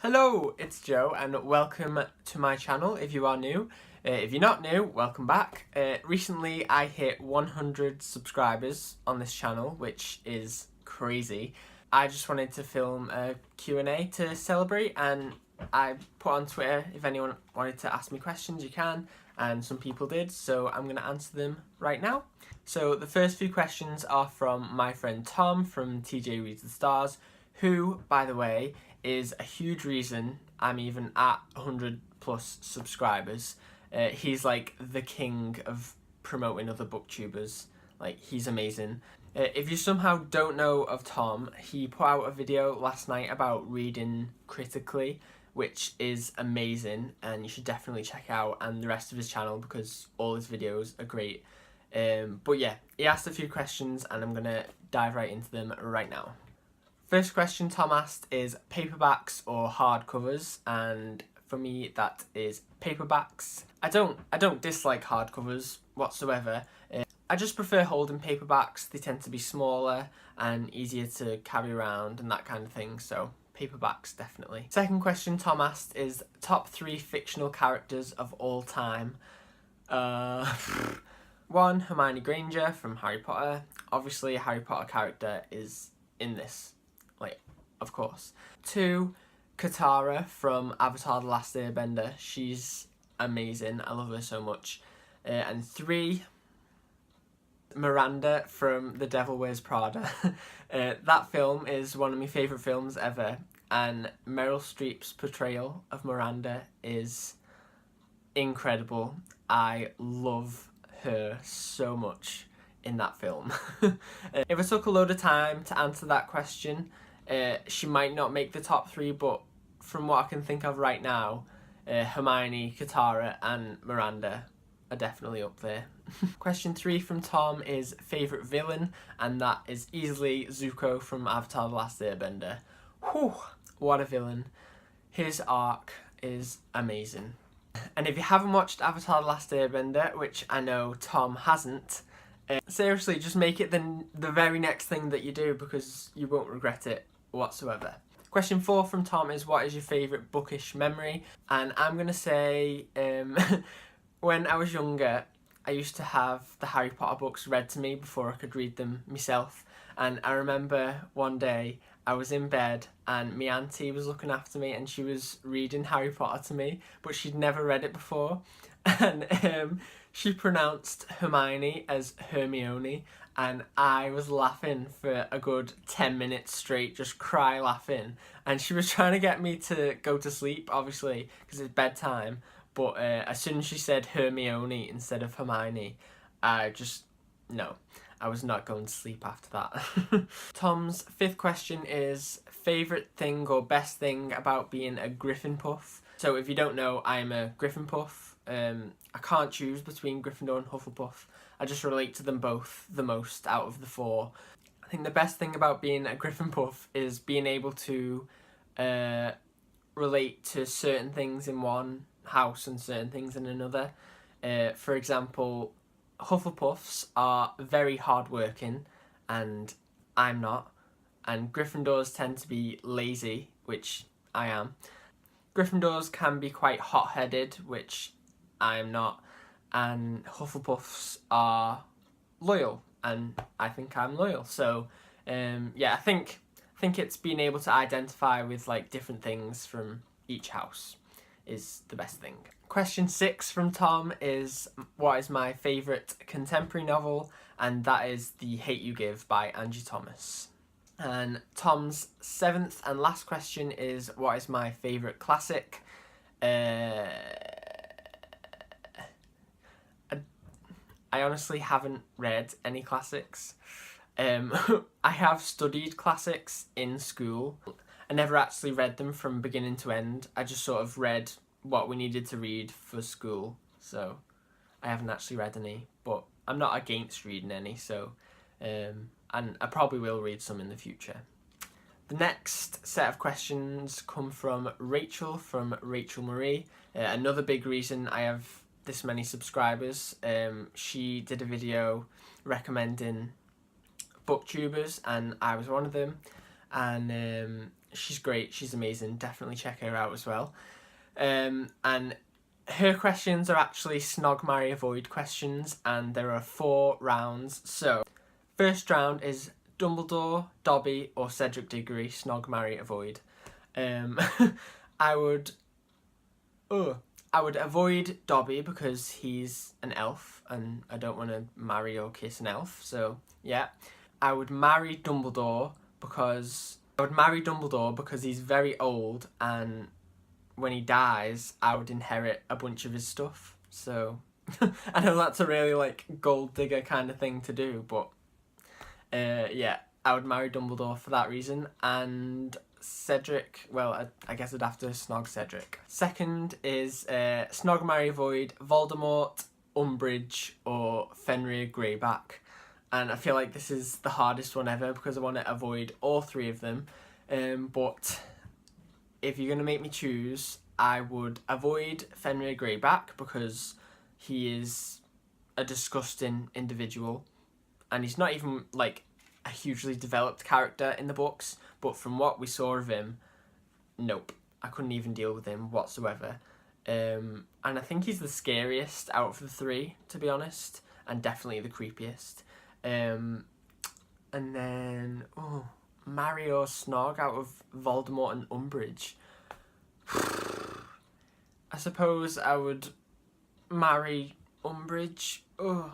Hello, it's Joe and welcome to my channel if you are new. If you're not new, welcome back. Recently I hit 100 subscribers on this channel, which is crazy. I just wanted to film a Q&A to celebrate, and I put on Twitter if anyone wanted to ask me questions you can, and some people did, so I'm going to answer them right now. So the first few questions are from my friend Tom from TJ Reads the Stars, who, by the way, is a huge reason I'm even at 100 plus subscribers. He's like the king of promoting other booktubers. Like, he's amazing. If you somehow don't know of Tom, he put out a video last night about reading critically, which is amazing, and you should definitely check out and the rest of his channel because all his videos are great. But yeah, he asked a few questions and I'm gonna dive right into them right now. First question Tom asked is paperbacks or hardcovers, and for me that is paperbacks. I don't dislike hardcovers whatsoever. I just prefer holding paperbacks. They tend to be smaller and easier to carry around and that kind of thing, so paperbacks definitely. Second question Tom asked is top 3 fictional characters of all time. 1, Hermione Granger from Harry Potter. Obviously a Harry Potter character is in this. Like, of course. 2, Katara from Avatar: The Last Airbender. She's amazing. I love her so much. And 3, Miranda from The Devil Wears Prada. That film is one of my favourite films ever, and Meryl Streep's portrayal of Miranda is incredible. I love her so much in that film. If I took a load of time to answer that question, she might not make the top 3, but from what I can think of right now, Hermione, Katara and Miranda are definitely up there. Question 3 from Tom is favourite villain, and that is easily Zuko from Avatar: The Last Airbender. Whew, what a villain. His arc is amazing. And if you haven't watched Avatar: The Last Airbender, which I know Tom hasn't, seriously, just make it the very next thing that you do because you won't regret it whatsoever. Question 4 from Tom is what is your favourite bookish memory? And I'm going to say when I was younger I used to have the Harry Potter books read to me before I could read them myself, and I remember one day I was in bed and my auntie was looking after me and she was reading Harry Potter to me, but she'd never read it before, and she pronounced Hermione as Hermione, and I was laughing for a good 10 minutes straight, just cry laughing, and she was trying to get me to go to sleep, obviously, because it's bedtime, but as soon as she said Hermione instead of Hermione, I was not going to sleep after that. Tom's 5th question is favourite thing or best thing about being a Griffin Puff. So if you don't know, I'm a Griffin Puff. I can't choose between Gryffindor and Hufflepuff. I just relate to them both the most out of the 4. I think the best thing about being a Griffin Puff is being able to relate to certain things in one house and certain things in another. For example, Hufflepuffs are very hardworking and I'm not, and Gryffindors tend to be lazy, which I am. Gryffindors can be quite hot-headed, which I am not, and Hufflepuffs are loyal, and I think I'm loyal. So yeah, I think it's being able to identify with like different things from each house is the best thing. Question 6 from Tom is what is my favourite contemporary novel, and that is The Hate U Give by Angie Thomas. And Tom's 7th and last question is what is my favourite classic? I honestly haven't read any classics. I have studied classics in school. I never actually read them from beginning to end. I just sort of read what we needed to read for school, so I haven't actually read any, but I'm not against reading any, so and I probably will read some in the future. The next set of questions come from Rachel Marie. Another big reason I have this many subscribers. She did a video recommending booktubers and I was one of them, and she's great, she's amazing, definitely check her out as well. And her questions are actually Snog, Marry, Avoid questions, and there are 4 rounds. So, first round is Dumbledore, Dobby, or Cedric Diggory, Snog, Marry, Avoid. I would avoid Dobby because he's an elf and I don't want to marry or kiss an elf, so yeah. I would marry Dumbledore because he's very old, and when he dies I would inherit a bunch of his stuff. So I know that's a really like gold digger kind of thing to do, but yeah, I would marry Dumbledore for that reason. And Cedric, well, I guess I'd have to snog Cedric. Second is Snog, Marry, Avoid Voldemort, Umbridge, or Fenrir Greyback. And I feel like this is the hardest one ever because I want to avoid all 3 of them. But if you're going to make me choose, I would avoid Fenrir Greyback because he is a disgusting individual. And he's not even like a hugely developed character in the books, but from what we saw of him, nope, I couldn't even deal with him whatsoever. And I think he's the scariest out of the 3, to be honest, and definitely the creepiest. And then marry or snog out of Voldemort and Umbridge. I suppose I would marry Umbridge.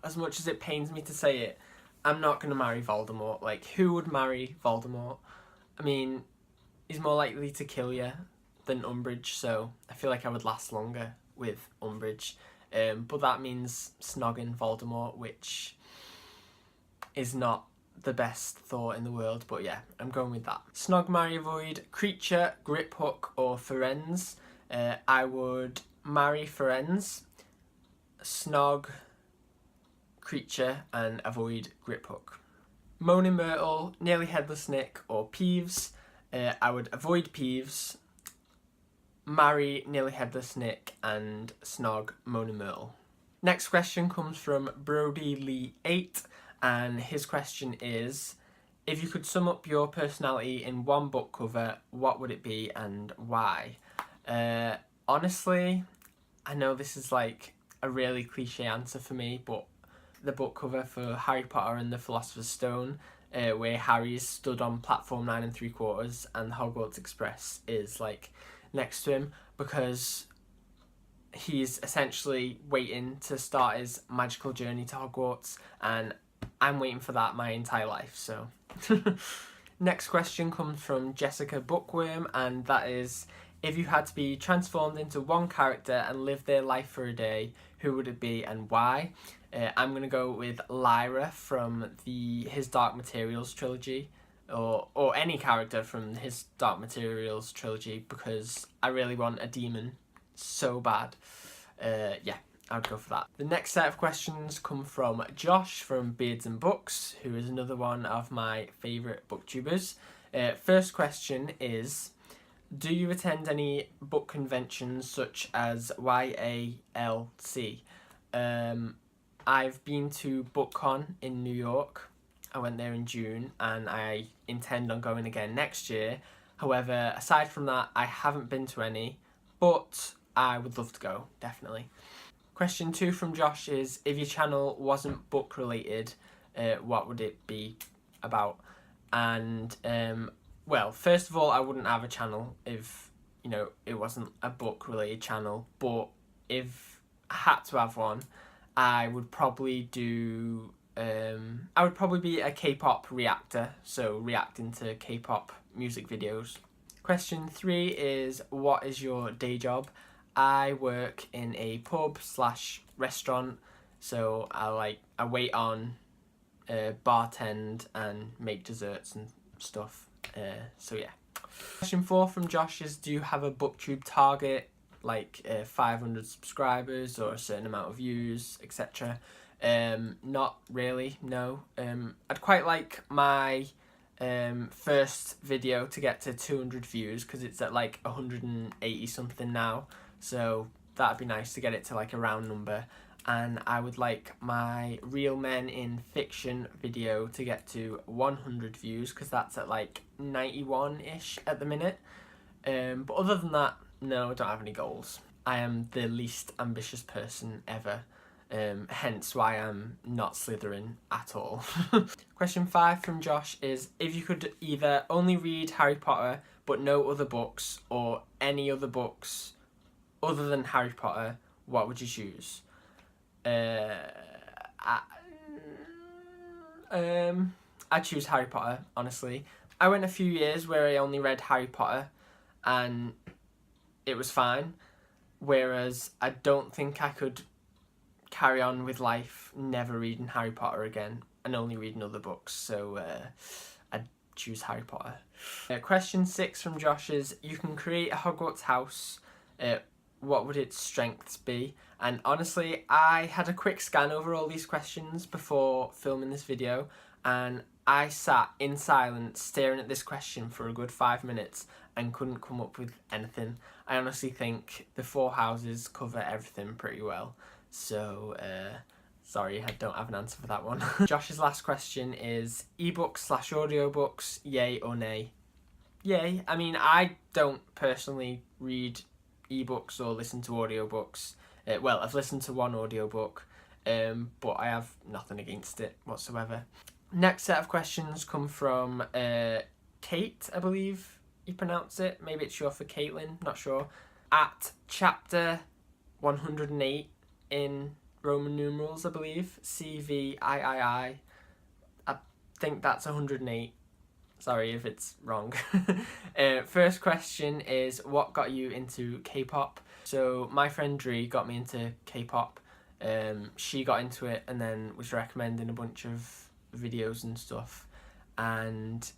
As much as it pains me to say it, I'm not going to marry Voldemort. Like, who would marry Voldemort? I mean, he's more likely to kill you than Umbridge, so I feel like I would last longer with Umbridge. But that means snogging Voldemort, which is not the best thought in the world, but yeah, I'm going with that. Snog, Marry, Avoid Kreacher, Griphook, or Firenze. I would marry Firenze, snog Kreacher, and avoid Griphook. Moaning Myrtle, Nearly Headless Nick, or Peeves. I would avoid Peeves, marry Nearly Headless Nick, and snog Moaning Myrtle. Next question comes from Brody Lee 8, and his question is, if you could sum up your personality in one book cover, what would it be and why? Honestly, I know this is like a really cliche answer for me, but the book cover for Harry Potter and the Philosopher's Stone, where Harry is stood on platform 9 3/4 and the Hogwarts Express is like next to him, because he's essentially waiting to start his magical journey to Hogwarts, and I'm waiting for that my entire life, so. Next question comes from Jessica Bookworm, and that is, if you had to be transformed into one character and live their life for a day, who would it be and why? I'm going to go with Lyra from his Dark Materials trilogy, or any character from his Dark Materials trilogy, because I really want a demon so bad. Yeah, I'd go for that. The next set of questions come from Josh from Beards and Books, who is another one of my favourite booktubers. First question is, do you attend any book conventions such as YALC? I've been to BookCon in New York. I went there in June, and I intend on going again next year. However, aside from that, I haven't been to any, but I would love to go, definitely. Question 2 from Josh is, if your channel wasn't book related, what would it be about? And well, first of all, I wouldn't have a channel if, you know, it wasn't a book related channel, but if I had to have one, I would probably do I would probably be a K-pop reactor, so reacting to K-pop music videos. Question 3 is, what is your day job? I work in a pub/restaurant, so I wait on, bartend and make desserts and stuff. So yeah. Question 4 from Josh is, do you have a booktube target, like 500 subscribers or a certain amount of views, etc.? Not really, no. I'd quite like my first video to get to 200 views, because it's at like 180 something now, so that'd be nice to get it to like a round number. and I would like my Real Men in Fiction video to get to 100 views, because that's at like 91-ish at the minute. But other than that, no, I don't have any goals. I am the least ambitious person ever, hence why I'm not Slytherin at all. Question 5 from Josh is, if you could either only read Harry Potter but no other books, or any other books other than Harry Potter, what would you choose? I'd choose Harry Potter, honestly. I went a few years where I only read Harry Potter and it was fine, whereas I don't think I could carry on with life never reading Harry Potter again and only reading other books, so I'd choose Harry Potter. Question 6 from Josh is, you can create a Hogwarts house, what would its strengths be? And honestly, I had a quick scan over all these questions before filming this video, and I sat in silence staring at this question for a good 5 minutes and couldn't come up with anything. I honestly think the 4 houses cover everything pretty well, so sorry, I don't have an answer for that one. Josh's last question is, ebooks/audiobooks, yay or nay? Yay. I mean, I don't personally read ebooks or listen to audiobooks. Well, I've listened to one audiobook, but I have nothing against it whatsoever. Next set of questions come from Kate, I believe you pronounce it. Maybe it's short for Caitlin, not sure. At chapter 108 in Roman numerals, I believe. CVIII. I think that's 108. Sorry if it's wrong. First question is, what got you into K-pop? So my friend Dree got me into K-pop. She got into it and then was recommending a bunch of videos and stuff. And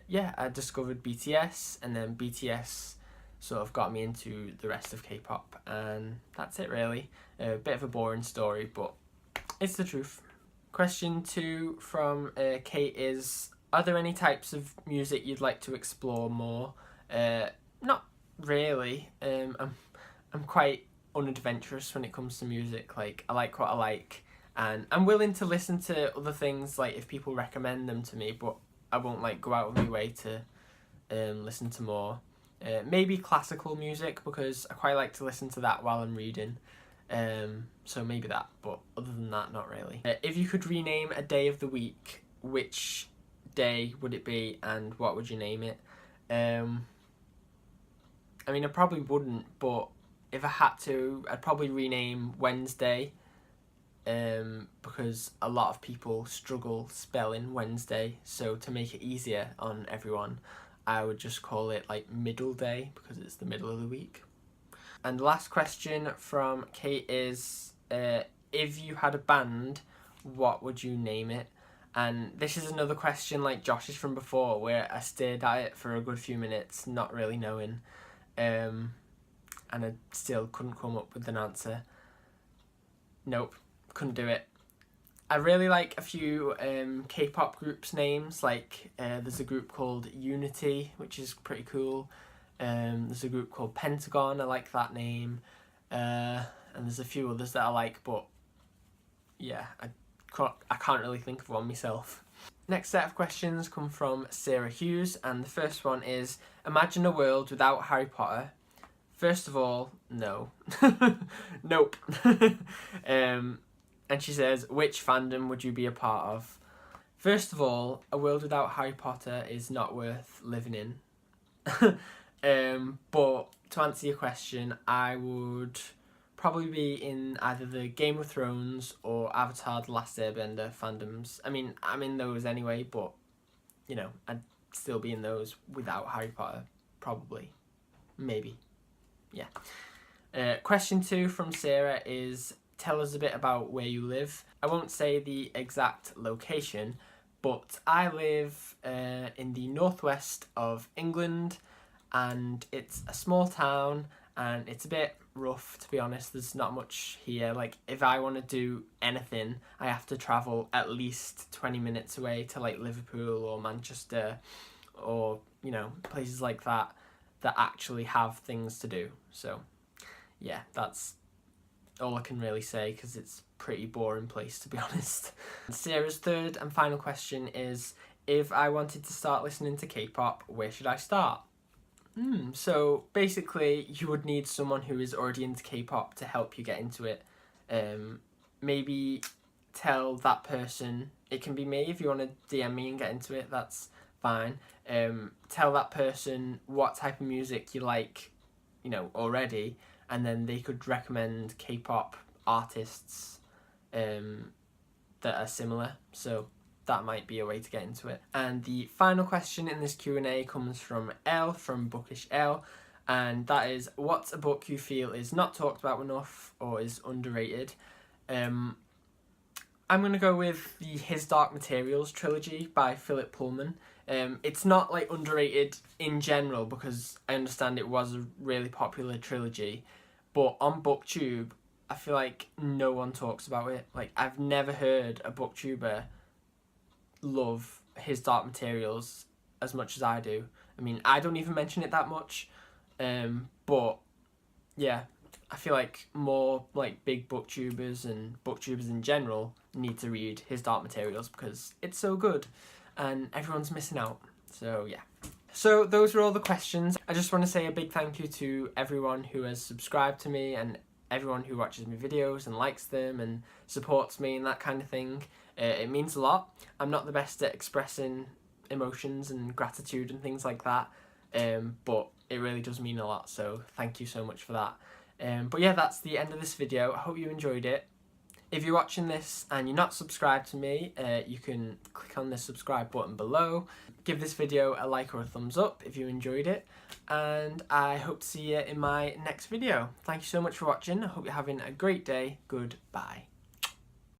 yeah, I discovered BTS, and then BTS sort of got me into the rest of K-pop, and that's it really. A bit of a boring story, but it's the truth. Question 2 from Kate is, are there any types of music you'd like to explore more? Not really. I'm quite unadventurous when it comes to music. Like, I like what I like, and I'm willing to listen to other things, like if people recommend them to me, but I won't like go out of my way to listen to more. Maybe classical music, because I quite like to listen to that while I'm reading. So maybe that, but other than that, not really. If you could rename a day of the week, which day would it be, and what would you name it? I mean, I probably wouldn't, but if I had to, I'd probably rename Wednesday, because a lot of people struggle spelling Wednesday, so to make it easier on everyone, I would just call it like middle day, because it's the middle of the week. And the last question from Kate is, if you had a band, what would you name it? And this is another question like Josh's from before, where I stared at it for a good few minutes, not really knowing, and I still couldn't come up with an answer. Nope, couldn't do it. I really like a few K-pop groups' names, like there's a group called Unity, which is pretty cool. There's a group called Pentagon, I like that name. And there's a few others that I like, but yeah, I can't really think of one myself. Next set of questions come from Sarah Hughes, and the first one is, imagine a world without Harry Potter. First of all, no. Nope. And she says, which fandom would you be a part of? First of all, a world without Harry Potter is not worth living in. But to answer your question, I would probably be in either the Game of Thrones or Avatar: The Last Airbender fandoms. I mean, I'm in those anyway, but, you know, I'd still be in those without Harry Potter, probably. Maybe. Yeah. Question 2 from Sarah is, tell us a bit about where you live. I won't say the exact location, but I live in the northwest of England, and it's a small town, and it's a bit rough, to be honest. There's not much here. Like, if I want to do anything, I have to travel at least 20 minutes away to like Liverpool or Manchester, or, you know, places like that actually have things to do. So yeah, that's all I can really say, because it's a pretty boring place, to be honest. Sarah's third and final question is, if I wanted to start listening to K-pop, where should I start? So basically you would need someone who is already into K-pop to help you get into it. Maybe tell that person, it can be me if you want to DM me and get into it, that's fine. Tell that person what type of music you like, you know, already, and then they could recommend K-pop artists that are similar, so that might be a way to get into it. And the final question in this Q&A comes from Elle, from Bookish Elle, and that is, what's a book you feel is not talked about enough or is underrated? I'm going to go with the His Dark Materials trilogy by Philip Pullman. It's not like underrated in general, because I understand it was a really popular trilogy, but on BookTube I feel like no one talks about it. Like, I've never heard a BookTuber love His Dark Materials as much as I do. I mean, I don't even mention it that much, but yeah, I feel like more like big booktubers and booktubers in general need to read His Dark Materials because it's so good and everyone's missing out. So yeah. So those were all the questions. I just want to say a big thank you to everyone who has subscribed to me and everyone who watches my videos and likes them and supports me and that kind of thing. It means a lot. I'm not the best at expressing emotions and gratitude and things like that, but it really does mean a lot, so thank you so much for that. But yeah, that's the end of this video. I hope you enjoyed it. If you're watching this and you're not subscribed to me, you can click on the subscribe button below. Give this video a like or a thumbs up if you enjoyed it. And I hope to see you in my next video. Thank you so much for watching. I hope you're having a great day. Goodbye.